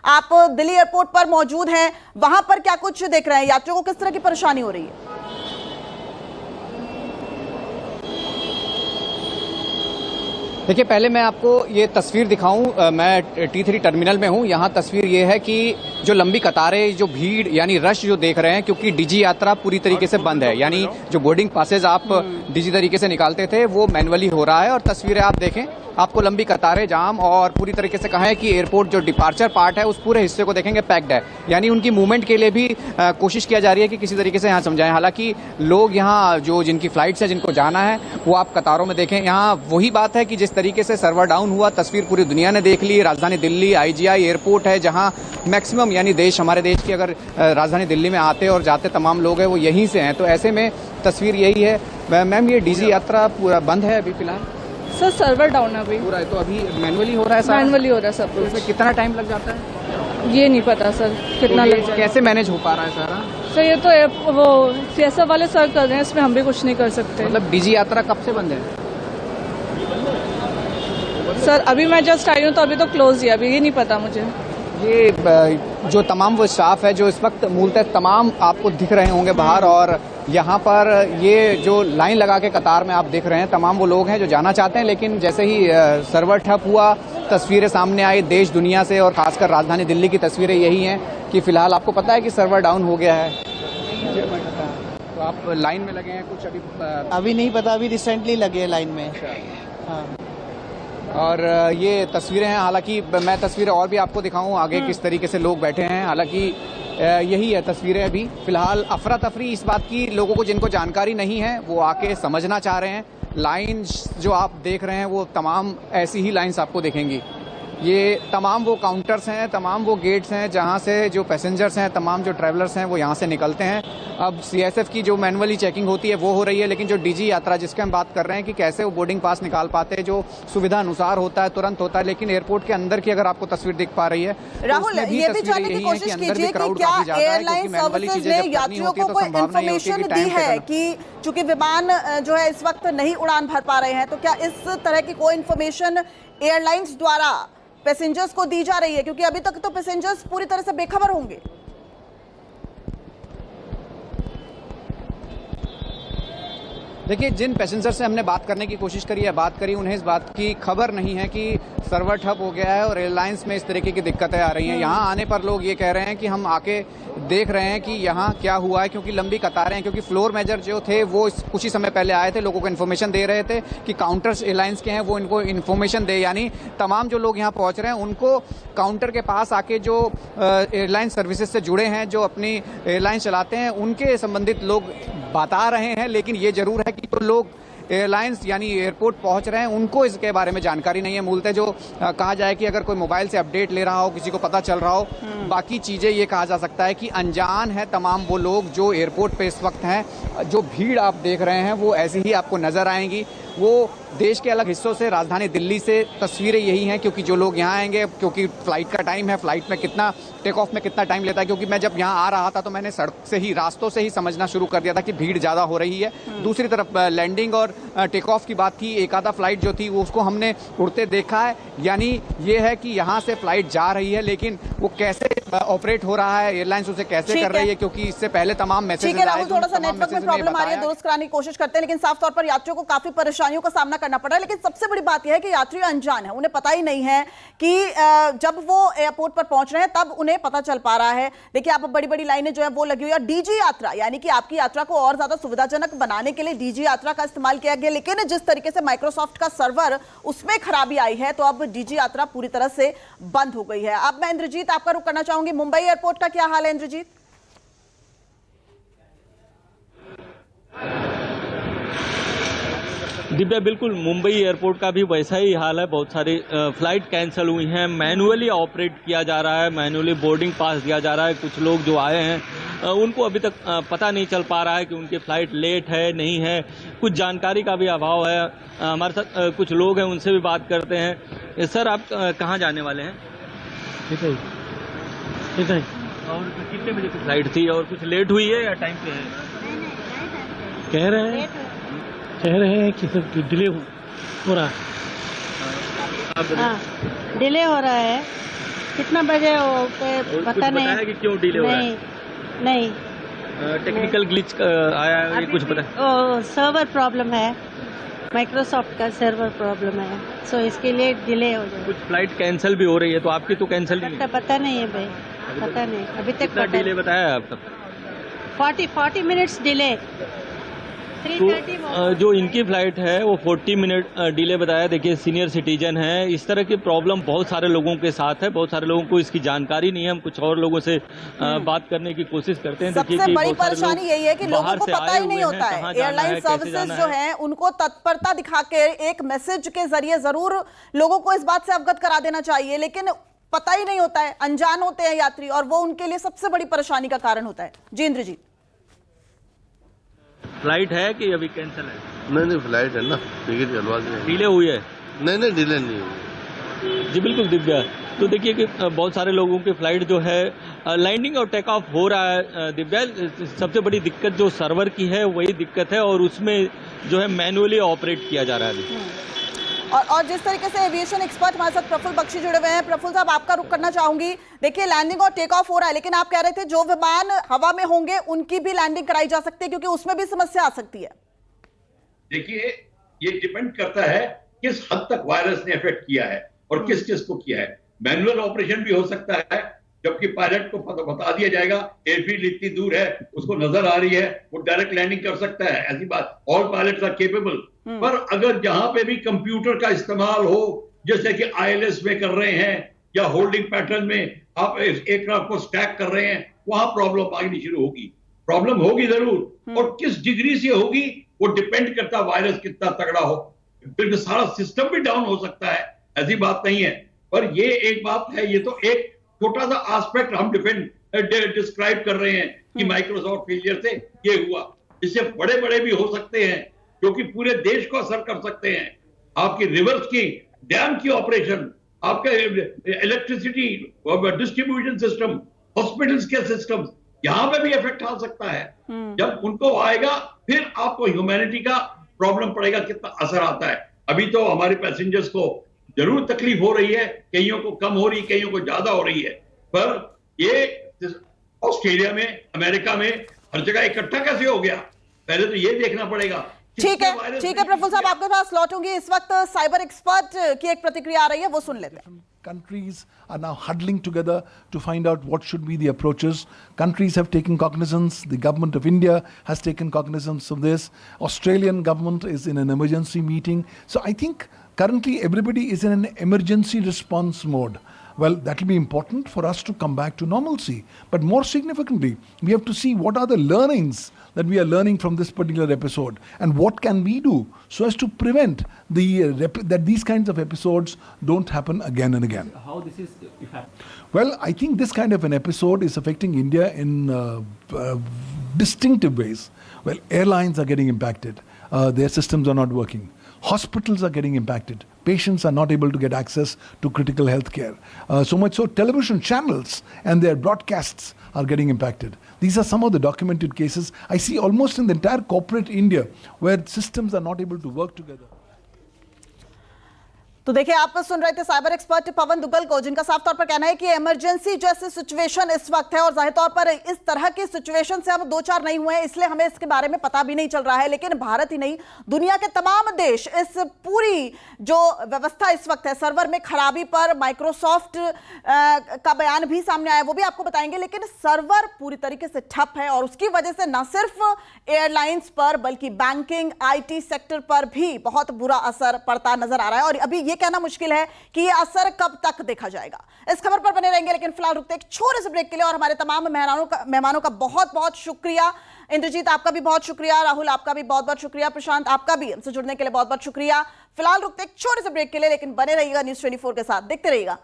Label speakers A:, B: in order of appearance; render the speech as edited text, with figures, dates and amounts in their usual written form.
A: आप दिल्ली एयरपोर्ट पर मौजूद हैं, वहां पर क्या कुछ देख रहे हैं? यात्रियों को किस तरह की परेशानी हो रही है?
B: देखिए, पहले मैं आपको ये तस्वीर दिखाऊं। मैं T3 टर्मिनल में हूं। यहाँ तस्वीर ये है कि जो लंबी कतारें, जो भीड़ यानी रश जो देख रहे हैं, क्योंकि डीजी यात्रा पूरी तरीके से बंद है। यानी जो बोर्डिंग पासेज आप डीजी तरीके से निकालते थे वो मैनुअली हो रहा है। और तस्वीरें आप देखें, आपको लंबी कतारें, जाम और पूरी तरीके से कहें कि एयरपोर्ट जो डिपार्चर पार्ट है उस पूरे हिस्से को देखेंगे पैक्ड है। यानी उनकी मूवमेंट के लिए भी कोशिश किया जा रही है कि किसी तरीके से यहाँ समझाएं। हालांकि लोग यहाँ जो जिनकी फ्लाइट्स है, जिनको जाना है, वो आप कतारों में देखें। यहाँ वही बात है कि जिस तरीके से सर्वर डाउन हुआ, तस्वीर पूरी दुनिया ने देख ली। राजधानी दिल्ली IGI एयरपोर्ट है जहाँ मैक्सिमम यानी हमारे देश की अगर राजधानी दिल्ली में आते और जाते तमाम लोग हैं वो यहीं से हैं। तो ऐसे में तस्वीर यही है। मैम, ये डीजी यात्रा पूरा बंद है अभी फिलहाल?
C: सर सर्वर डाउन है अभी
B: पूरा है, तो अभी मैनुअली हो रहा है?
C: मैनुअली हो रहा है सब
B: तो
C: कुछ।
B: इसमें कितना टाइम लग जाता है?
C: ये नहीं पता सर कितना
B: तो
C: लग जाएगा।
B: कैसे मैनेज हो पा रहा है सारा?
C: सर ये तो वो CSF वाले सर कर रहे हैं, इसमें हम भी कुछ नहीं कर सकते।
B: मतलब डीजी यात्रा कब से बंद है?
C: सर अभी मैं जस्ट आई हूँ तो अभी तो क्लोज ही है, अभी ये नहीं पता मुझे।
B: ये जो तमाम वो स्टाफ है जो इस वक्त मूलतः तमाम आपको दिख रहे होंगे बाहर, और यहाँ पर ये जो लाइन लगा के कतार में आप देख रहे हैं, तमाम वो लोग हैं जो जाना चाहते हैं। लेकिन जैसे ही सर्वर ठप हुआ, तस्वीरें सामने आई देश दुनिया से और खासकर राजधानी दिल्ली की तस्वीरें यही हैं कि फिलहाल आपको पता है कि सर्वर डाउन हो गया है। तो आप लाइन में लगे हैं कुछ?
D: अभी नहीं पता, अभी रिसेंटली लगे हैं लाइन में। हाँ।
B: और ये तस्वीरें हैं। हालांकि मैं तस्वीरें और भी आपको दिखाऊं आगे किस तरीके से लोग बैठे हैं। हालांकि यही है तस्वीरें अभी फिलहाल। अफरा तफरी इस बात की, लोगों को जिनको जानकारी नहीं है वो आके समझना चाह रहे हैं। लाइन्स जो आप देख रहे हैं वो तमाम ऐसी ही लाइन्स आपको दिखेंगी। ये तमाम वो काउंटर्स हैं, तमाम वो गेट्स हैं जहां से जो पैसेंजर्स हैं, तमाम जो ट्रैवलर्स हैं वो यहां से निकलते हैं। अब CSF की जो मैनुअली चेकिंग होती है वो हो रही है, लेकिन जो डीजी यात्रा जिसके हम बात कर रहे हैं कि कैसे वो बोर्डिंग पास निकाल पाते हैं, जो सुविधा अनुसार होता है, तुरंत होता है। लेकिन एयरपोर्ट के अंदर की अगर आपको तस्वीर दिख पा रही है,
A: राहुल, ये भी जानने की कोशिश कीजिए कि क्या एयरलाइन सर्विसेज ने यात्रियों को कोई इन्फॉर्मेशन दी है कि चूंकि विमान जो है इस वक्त नहीं उड़ान भर पा रहे हैं, तो क्या इस तरह की कोई इन्फॉर्मेशन एयरलाइंस द्वारा पैसेंजर्स को दी जा रही है? क्योंकि अभी तक तो पैसेंजर्स पूरी तरह से बेखबर होंगे।
B: देखिए, जिन पैसेंजर से हमने बात करने की कोशिश करी है, बात करी, उन्हें इस बात की खबर नहीं है कि सर्वर ठप हो गया है और एयरलाइंस में इस तरीके की दिक्कतें आ रही हैं। यहाँ आने पर लोग ये कह रहे हैं कि हम आके देख रहे हैं कि यहाँ क्या हुआ है, क्योंकि लंबी कतारें हैं। क्योंकि फ्लोर मैनेजर जो थे वो कुछ ही समय पहले आए थे, लोगों को इन्फॉर्मेशन दे रहे थे कि काउंटर्स एयरलाइंस के हैं वो इनको इन्फॉर्मेशन दे। यानी तमाम जो लोग यहाँ पहुंच रहे हैं उनको काउंटर के पास आके जो एयरलाइन सर्विसेज से जुड़े हैं, जो अपनी एयरलाइन चलाते हैं, उनके संबंधित लोग बता रहे हैं। लेकिन ये जरूर है कि जो लोग एयरलाइंस यानी एयरपोर्ट पहुंच रहे हैं उनको इसके बारे में जानकारी नहीं है। मूलतः जो कहा जाए कि अगर कोई मोबाइल से अपडेट ले रहा हो, किसी को पता चल रहा हो, बाकी चीजें ये कहा जा सकता है कि अनजान है तमाम वो लोग जो एयरपोर्ट पे इस वक्त हैं। जो भीड़ आप देख रहे हैं वो ऐसी ही आपको नजर आएंगी। वो देश के अलग हिस्सों से, राजधानी दिल्ली से तस्वीरें यही हैं, क्योंकि जो लोग यहाँ आएंगे, क्योंकि फ्लाइट का टाइम है, फ्लाइट में कितना टेक ऑफ में कितना टाइम लेता है। क्योंकि मैं जब यहाँ आ रहा था तो मैंने सड़क से ही, रास्तों से ही समझना शुरू कर दिया था कि भीड़ ज़्यादा हो रही है। दूसरी तरफ लैंडिंग और टेक ऑफ की बात थी, एक आधा फ्लाइट जो थी वो उसको हमने उड़ते देखा है। यानी ये है कि यहाँ से फ्लाइट जा रही है, लेकिन वो कैसे ऑपरेट हो रहा है, एयरलाइंस उसे कैसे कर रही है, क्योंकि इससे पहले तमाम मैसेज
A: ठीक है राहुल, थोड़ा सा नेटवर्क में प्रॉब्लम आ रही है, दुरुस्त कराने की कोशिश करते हैं। लेकिन साफ तौर पर यात्रियों को काफी परेशानियों का सामना करना पड़ रहा है। लेकिन सबसे बड़ी बात यह है कि यात्री अनजान है, उन्हें पता ही नहीं है कि जब वो एयरपोर्ट पर पहुंच रहे हैं तब उन्हें पता चल पा रहा है। देखिए, आप बड़ी बड़ी लाइनें जो है वो लगी हुई है। डीजी यात्रा यानी कि आपकी यात्रा को और ज्यादा सुविधाजनक बनाने के लिए डीजी यात्रा का इस्तेमाल किया गया। लेकिन जिस तरीके से माइक्रोसॉफ्ट का सर्वर, उसमें खराबी आई है, तो अब डीजी यात्रा पूरी तरह से बंद हो गई है। अब मैं इंद्रजीत आपका रुख करना चाहूंगी, मुंबई एयरपोर्ट का क्या हाल है इंद्रजीत?
E: दिव्या, बिल्कुल मुंबई एयरपोर्ट का भी वैसा ही हाल है। बहुत सारी फ्लाइट कैंसिल हुई हैं, मैनुअली ऑपरेट किया जा रहा है, मैनुअली बोर्डिंग पास दिया जा रहा है। कुछ लोग जो आए हैं उनको अभी तक पता नहीं चल पा रहा है कि उनकी फ्लाइट लेट है नहीं है, कुछ जानकारी का भी अभाव है। हमारे साथ कुछ लोग हैं, उनसे भी बात करते हैं। सर, आप कहाँ जाने वाले हैं?
F: ठीक है, ठीक है।
E: और कितने बजे की फ्लाइट थी और कुछ लेट हुई है या टाइम पे है?
F: कह रहे हैं कि सब डिले हो रहा है।
G: हाँ, डिले हो रहा है। कितना बजे वो
E: और
G: पता
E: कुछ
G: नहीं।
E: बताया कि क्यों डिले हो रहा है?
G: नहीं
E: टेक्निकल ग्लिच आया है, ये कुछ पता है?
G: वो सर्वर प्रॉब्लम है, माइक्रोसॉफ्ट का सर्वर प्रॉब्लम है, सो इसके लिए डिले हो जाए।
E: कुछ फ्लाइट कैंसिल भी हो रही है, तो आपकी तो कैंसिल नहीं है?
G: पता नहीं है भाई, पता नहीं अभी तक।
E: कितना डिले बताया आप तक?
G: 40 मिनट्स डिले। 3:30
E: तो जो इनकी फ्लाइट है वो 40 मिनट डिले बताया। देखिए सीनियर सिटीजन है, इस तरह की प्रॉब्लम बहुत सारे लोगों के साथ है, बहुत सारे लोगों को इसकी जानकारी नहीं है। हम कुछ और लोगों से बात करने की कोशिश करते हैं। देखिए
A: सबसे
E: कि
A: बड़ी
E: बहुत सारे
A: परेशानी
E: लोग
A: यही है कि लोगों
E: बाहर
A: को
E: से
A: पता
E: आए
A: ही नहीं
E: हुए हैं,
A: होता
E: कहाँ
A: है।
E: जाना
A: एयरलाइन
E: है, कैसे
A: सर्विसेज
E: जाना
A: जो
E: है।
A: है उनको तत्परता दिखा के एक मैसेज के जरिए जरूर लोगों को इस बात से अवगत करा देना चाहिए, लेकिन पता ही नहीं होता है, अनजान होते हैं यात्री, और वो उनके लिए सबसे बड़ी परेशानी का कारण होता है। जी इंद्रजीत,
E: फ्लाइट है कि अभी कैंसिल है?
H: नहीं फ्लाइट है ना, टिकट करवा दी।
E: डिले हुई है?
H: नहीं डिले नहीं हुई।
E: जी बिल्कुल दिव्या। तो देखिए कि बहुत सारे लोगों की फ्लाइट जो है लैंडिंग और टेक ऑफ हो रहा है। दिव्या, सबसे बड़ी दिक्कत जो सर्वर की है वही दिक्कत है, और उसमें जो है मैनुअली ऑपरेट किया जा रहा है अभी।
A: और जिस तरीके से एविएशन एक्सपर्ट हमारे साथ प्रफुल्ल बख्शी जुड़े हुए हैं, प्रफुल्ल साहब आपका रुख करना चाहूंगी। देखिए लैंडिंग और टेक ऑफ हो रहा है, लेकिन आप कह रहे थे जो विमान हवा में होंगे उनकी भी लैंडिंग कराई जा सकती है, क्योंकि उसमें भी समस्या आ सकती है।
I: देखिए ये डिपेंड करता है किस हद तक वायरस ने इफेक्ट किया है और किस किस को किया है। मैनुअल ऑपरेशन भी हो सकता है, जबकि पायलट को बता दिया जाएगा एयरफील्ड इतनी दूर है, उसको नजर आ रही है, वो डायरेक्ट लैंडिंग कर सकता है। ऐसी बात, ऑल पायलट्स आर केपेबल। पर अगर जहां पे भी कंप्यूटर का इस्तेमाल हो, जैसे कि ILS में कर रहे हैं या होल्डिंग पैटर्न में आप एयरक्राफ्ट को स्टैक कर रहे हैं, वहां प्रॉब्लम आनी शुरू होगी। प्रॉब्लम होगी जरूर, और किस डिग्री से होगी वो डिपेंड करता है वायरस कितना तगड़ा हो। फिर सारा सिस्टम भी डाउन हो सकता है, ऐसी बात नहीं है। पर ये एक बात है, ये तो एक छोटा सा एस्पेक्ट हम डिस्क्राइब कर रहे हैं कि माइक्रोसॉफ्ट फेलियर से ये हुआ। इससे बड़े बड़े भी हो सकते हैं, जो कि पूरे देश को असर कर सकते हैं। आपकी रिवर्स की डैम की ऑपरेशन, आपका इलेक्ट्रिसिटी डिस्ट्रीब्यूशन सिस्टम, हॉस्पिटल्स के सिस्टम, यहां पे भी इफेक्ट आ सकता है। जब उनको आएगा फिर आपको ह्यूमैनिटी का प्रॉब्लम पड़ेगा, कितना असर आता है। अभी तो हमारे पैसेंजर्स को जरूर तकलीफ हो रही है, कईयों को कम हो रही, कईयों को ज्यादा हो रही है, पर ये ऑस्ट्रेलिया में, अमेरिका में, हर जगह इकट्ठा कैसे हो गया, पहले तो ये देखना पड़ेगा।
A: ठीक है प्रफुल्ल साहब, आपके पास लौटूंगी। इस वक्त साइबर एक्सपर्ट की एक प्रतिक्रिया आ रही है, वो सुन लेते हैं।
J: Countries are now huddling together to find out what should be the approaches. Countries have taken cognizance. The government of India has taken cognizance of this. Australian government is in an emergency meeting. So I think currently everybody is in an emergency response mode. Well, that will be important for us to come back to normalcy. But more significantly, we have to see what are the learnings that we are learning from this particular episode, and what can we do so as to prevent that these kinds of episodes don't happen again and again.
F: How this is effective?
J: Well, I think this kind of an episode is affecting India in distinctive ways. Well, airlines are getting impacted. Their systems are not working. Hospitals are getting impacted. Patients are not able to get access to critical health care. So much so, television channels and their broadcasts are getting impacted. These are some of the documented cases I see almost in the entire corporate India, where systems are not able to work together.
A: तो देखिए, आप सुन रहे थे cyber expert पवन दुग्गल को, जिनका साफ तौर पर कहना है कि इमरजेंसी जैसी सिचुएशन इस वक्त है, और जाहिर तौर पर इस तरह की सिचुएशन से हम दो चार नहीं हुए हैं, इसलिए हमें इसके बारे में पता भी नहीं चल रहा है। लेकिन भारत ही नहीं, दुनिया के तमाम देश इस पूरी जो व्यवस्था इस वक्त है, सर्वर में खराबी पर माइक्रोसॉफ्ट का बयान भी सामने आया, वो भी आपको बताएंगे। लेकिन सर्वर पूरी तरीके से ठप है, और उसकी वजह से न सिर्फ एयरलाइंस पर बल्कि बैंकिंग, IT सेक्टर पर भी बहुत बुरा असर पड़ता नजर आ रहा है। और अभी ये कहना मुश्किल है कि यह असर कब तक देखा जाएगा। इस खबर पर बने रहेंगे, लेकिन फिलहाल रुकते एक छोटे से ब्रेक के लिए। और हमारे तमाम मेहमानों का बहुत बहुत शुक्रिया। इंद्रजीत, आपका भी बहुत शुक्रिया। राहुल, आपका भी बहुत बहुत शुक्रिया। प्रशांत, आपका भी हमसे जुड़ने के लिए बहुत बहुत शुक्रिया। फिलहाल रुकते एक छोटे से ब्रेक के लिए, लेकिन बने रहिएगा News 24 के साथ, देखते रहिएगा।